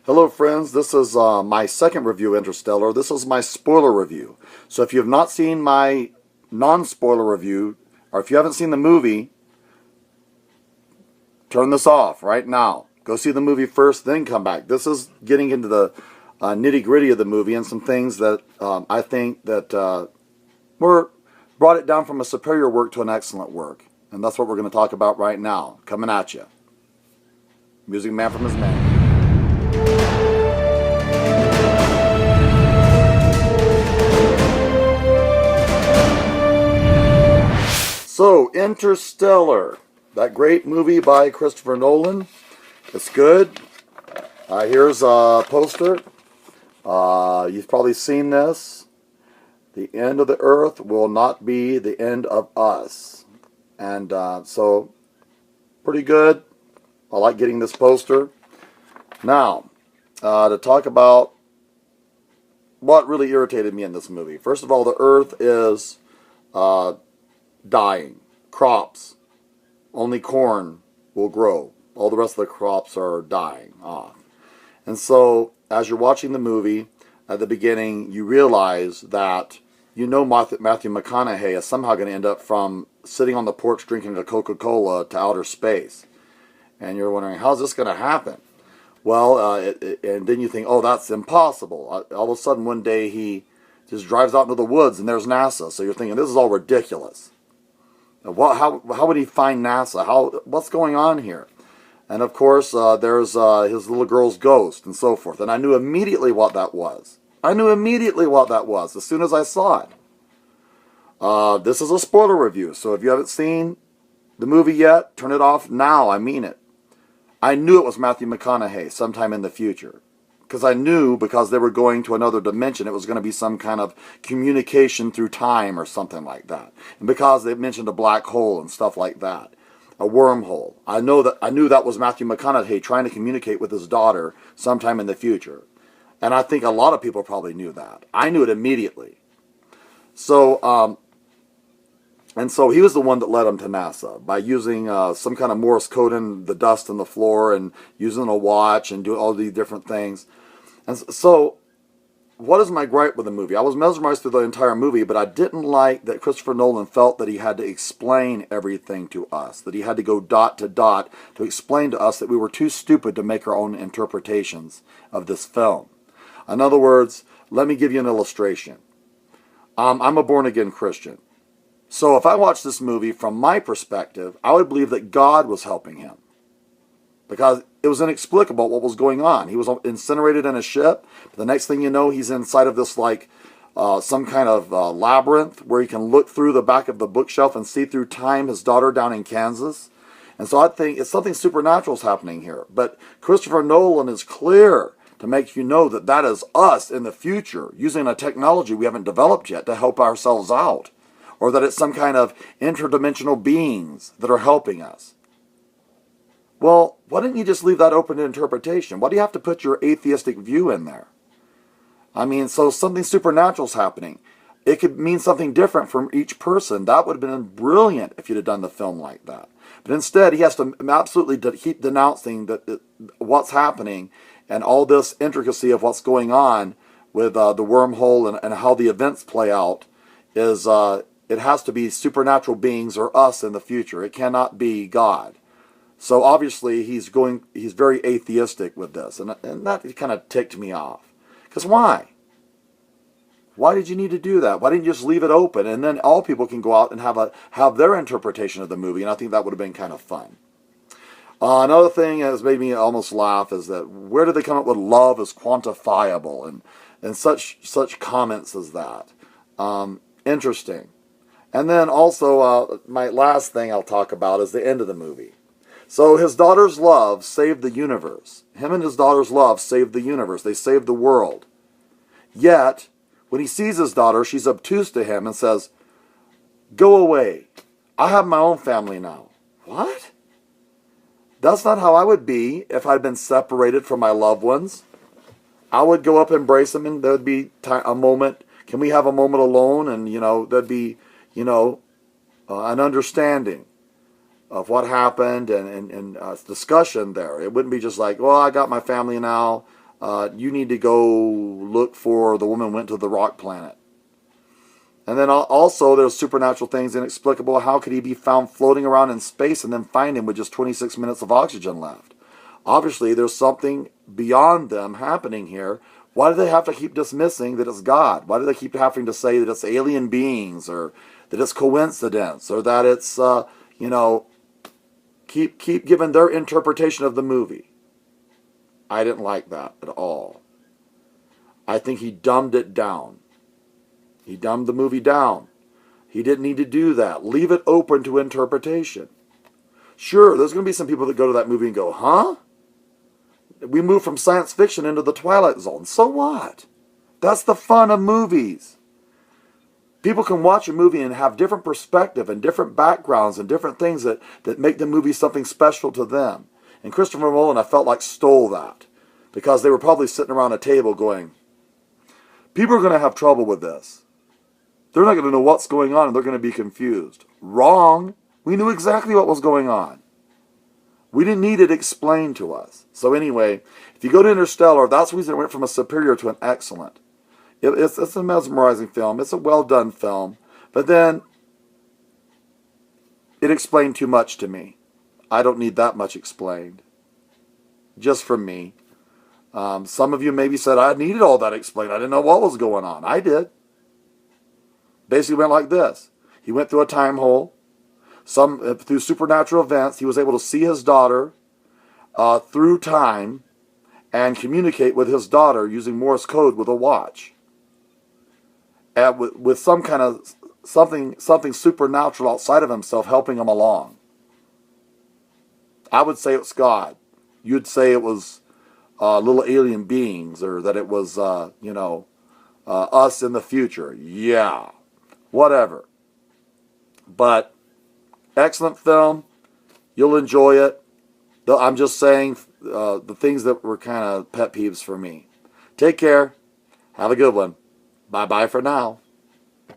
Hello friends, this is my second review of Interstellar. This is my spoiler review. So if you have not seen my non-spoiler review, or if you haven't seen the movie, turn this off right now. Go see the movie first, then come back. This is getting into the nitty-gritty of the movie and some things that I think that were brought it down from a superior work to an excellent work. And that's what we're going to talk about right now. Coming at you. Music man from his man. So, Interstellar, that great movie by Christopher Nolan. It's good. Here's a poster. You've probably seen this. The end of the earth will not be the end of us. And so, pretty good. I like getting this poster. Now, to talk about what really irritated me in this movie. First of all, the earth is dying. Crops. Only corn will grow. All the rest of the crops are dying off. And so, as you're watching the movie, at the beginning, you realize that Matthew McConaughey is somehow going to end up from sitting on the porch drinking a Coca-Cola to outer space. And you're wondering, how's this going to happen? Well, and then you think, oh, that's impossible. All of a sudden, one day, he just drives out into the woods, and there's NASA. So you're thinking, this is all ridiculous. How would he find NASA? What's going on here? And, of course, there's his little girl's ghost and so forth. And I knew immediately what that was. As soon as I saw it. This is a spoiler review, so if you haven't seen the movie yet, turn it off now. I mean it. I knew it was Matthew McConaughey sometime in the future. Because they were going to another dimension, it was going to be some kind of communication through time or something like that. And because they mentioned a black hole and stuff like that, a wormhole, I knew that was Matthew McConaughey trying to communicate with his daughter sometime in the future. And I think a lot of people probably knew that. I knew it immediately. So, and so he was the one that led him to NASA by using some kind of Morse code in the dust on the floor and using a watch and doing all these different things. And so, what is my gripe with the movie? I was mesmerized through the entire movie, but I didn't like that Christopher Nolan felt that he had to explain everything to us, that he had to go dot to dot to explain to us that we were too stupid to make our own interpretations of this film. In other words, let me give you an illustration. I'm a born-again Christian. So if I watched this movie from my perspective, I would believe that God was helping him. Because it was inexplicable what was going on. He was incinerated in a ship. The next thing you know, he's inside of this some kind of labyrinth where he can look through the back of the bookshelf and see through time his daughter down in Kansas. And so I think it's something supernatural is happening here. But Christopher Nolan is clear to make you know that that is us in the future using a technology we haven't developed yet to help ourselves out. Or that it's some kind of interdimensional beings that are helping us. Well, why didn't you just leave that open to interpretation? Why do you have to put your atheistic view in there? I mean, so something supernatural is happening. It could mean something different from each person. That would have been brilliant if you'd have done the film like that. But instead, he has to absolutely keep denouncing what's happening and all this intricacy of what's going on with the wormhole and how the events play out is... it has to be supernatural beings or us in the future. It cannot be God. So obviously he's very atheistic with this. And that kind of ticked me off. Because why? Why did you need to do that? Why didn't you just leave it open? And then all people can go out and have their interpretation of the movie. And I think that would have been kind of fun. Another thing that has made me almost laugh is that where did they come up with love is quantifiable? And such comments as that. Interesting. And then also, my last thing I'll talk about is the end of the movie. So his daughter's love saved the universe. Him and his daughter's love saved the universe. They saved the world. Yet, when he sees his daughter, she's obtuse to him and says, "Go away. I have my own family now." What? That's not how I would be if I'd been separated from my loved ones. I would go up and embrace them, and there'd be a moment. Can we have a moment alone? And, there'd be... an understanding of what happened and discussion there. It wouldn't be just like, well, I got my family now. You need to go look for the woman went to the rock planet. And then also there's supernatural things, inexplicable. How could he be found floating around in space and then find him with just 26 minutes of oxygen left? Obviously, there's something beyond them happening here. Why do they have to keep dismissing that it's God? Why do they keep having to say that it's alien beings, or that it's coincidence, or that it's, keep giving their interpretation of the movie? I didn't like that at all. I think he dumbed it down. He dumbed the movie down. He didn't need to do that. Leave it open to interpretation. Sure, there's going to be some people that go to that movie and go, huh? We moved from science fiction into the Twilight Zone. So what? That's the fun of movies. People can watch a movie and have different perspective and different backgrounds and different things that make the movie something special to them. And Christopher Nolan, I felt like, stole that. Because they were probably sitting around a table going, people are going to have trouble with this. They're not going to know what's going on and they're going to be confused. Wrong. We knew exactly what was going on. We didn't need it explained to us. So anyway, if you go to Interstellar, that's the reason it went from a superior to an excellent. It's a mesmerizing film. It's a well-done film. But then, it explained too much to me. I don't need that much explained. Just from me. Some of you maybe said, I needed all that explained. I didn't know what was going on. I did. Basically went like this. He went through a time hole. Through supernatural events, he was able to see his daughter through time and communicate with his daughter using Morse code with a watch. And with some kind of something supernatural outside of himself helping him along. I would say it's God. You'd say it was little alien beings, or that it was, us in the future. Yeah, whatever. But excellent film. You'll enjoy it. I'm just saying the things that were kind of pet peeves for me. Take care. Have a good one. Bye-bye for now.